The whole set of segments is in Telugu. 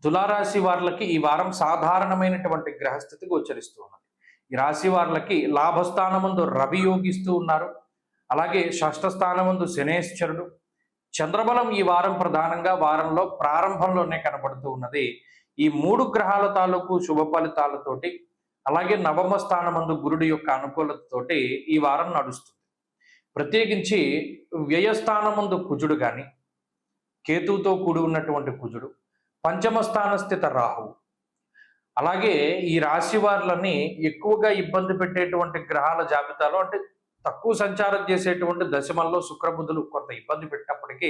తులారాశి వాళ్ళకి ఈ వారం సాధారణమైనటువంటి గ్రహస్థితి గోచరిస్తూ ఉన్నది. ఈ రాశి వాళ్ళకి లాభస్థానమందు రవి యోగిస్తూ ఉన్నారు. అలాగే షష్ఠ స్థానమందు శనేశ్వరుడు. చంద్రబలం ఈ వారం ప్రధానంగా వారంలో ప్రారంభంలోనే కనబడుతూ ఉన్నది. ఈ మూడు గ్రహాల తాలూకు శుభ ఫలితాలతోటి, అలాగే నవమ స్థానమందు గురుడి యొక్క అనుకూలతతోటి ఈ వారం నడుస్తుంది. ప్రత్యేకించి వ్యయస్థానమందు కుజుడు కానీ, కేతువుతో కూడి ఉన్నటువంటి కుజుడు, పంచమ స్థాన స్థిత రాహువు, అలాగే ఈ రాశి వారులని ఎక్కువగా ఇబ్బంది పెట్టేటువంటి గ్రహాల జాబితాలో, అంటే తక్కువ సంచారం చేసేటువంటి దశమంలో శుక్రబుధులు కొంత ఇబ్బంది పెట్టినప్పటికీ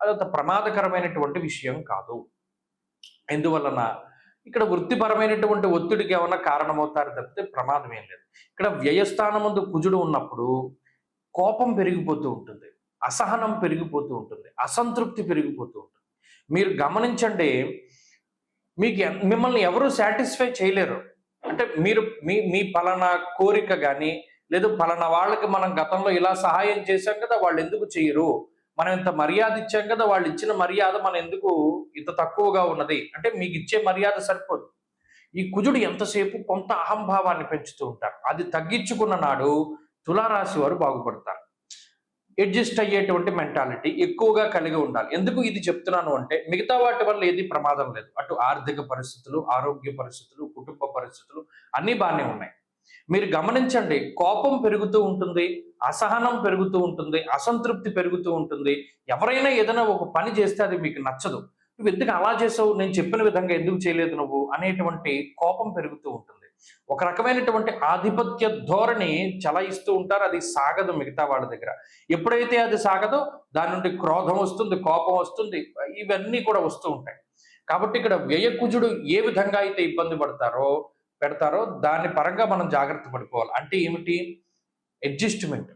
అదంత ప్రమాదకరమైనటువంటి విషయం కాదు. ఎందువలన ఇక్కడ వృత్తిపరమైనటువంటి ఒత్తిడికి ఏమన్నా కారణమవుతారు తప్పితే ప్రమాదం ఏం లేదు. ఇక్కడ వ్యయస్థానం ముందు కుజుడు ఉన్నప్పుడు కోపం పెరిగిపోతూ ఉంటుంది, అసహనం పెరిగిపోతూ ఉంటుంది, అసంతృప్తి పెరిగిపోతూ ఉంటుంది. మీరు గమనించండి, మిమ్మల్ని ఎవరు సాటిస్ఫై చేయలేరు. అంటే మీరు మీ మీ పలానా కోరిక కానీ, లేదు పలానా వాళ్ళకి మనం గతంలో ఇలా సహాయం చేశాం కదా, వాళ్ళు ఎందుకు చేయరు, మనం ఇంత మర్యాద ఇచ్చాం కదా, వాళ్ళు ఇచ్చిన మర్యాద మనం ఎందుకు ఇంత తక్కువగా ఉన్నది, అంటే మీకు ఇచ్చే మర్యాద సరిపోదు. ఈ కుజుడు ఎంతసేపు కొంత అహంభావాన్ని పెంచుతూ ఉంటారు. అది తగ్గించుకున్న నాడు తులారాశి వారు బాగుపడతారు. అడ్జస్ట్ అయ్యేటువంటి మెంటాలిటీ ఎక్కువగా కలిగి ఉండాలి. ఎందుకు ఇది చెప్తున్నాను అంటే, మిగతా వాటి వల్ల ఏది ప్రమాదం లేదు. అటు ఆర్థిక పరిస్థితులు, ఆరోగ్య పరిస్థితులు, కుటుంబ పరిస్థితులు అన్నీ బాగానే ఉన్నాయి. మీరు గమనించండి, కోపం పెరుగుతూ ఉంటుంది, అసహనం పెరుగుతూ ఉంటుంది, అసంతృప్తి పెరుగుతూ ఉంటుంది. ఎవరైనా ఏదైనా ఒక పని చేస్తే అది మీకు నచ్చదు. నువ్వు ఎందుకు అలా చేసావు, నేను చెప్పిన విధంగా ఎందుకు చేయలేదు నువ్వు అనేటువంటి కోపం పెరుగుతూ ఉంటుంది. ఒక రకమైనటువంటి ఆధిపత్య ధోరణి చలాయిస్తూ ఉంటారు. అది సాగదు మిగతా వాళ్ళ దగ్గర. ఎప్పుడైతే అది సాగదో దాని నుండి క్రోధం వస్తుంది, కోపం వస్తుంది, ఇవన్నీ కూడా వస్తూ ఉంటాయి. కాబట్టి ఇక్కడ వ్యయకుజుడు ఏ విధంగా అయితే ఇబ్బంది పెడతారో దాని పరంగా మనం జాగ్రత్త పడిపోవాలి. అంటే ఏమిటి? అడ్జస్ట్మెంట్.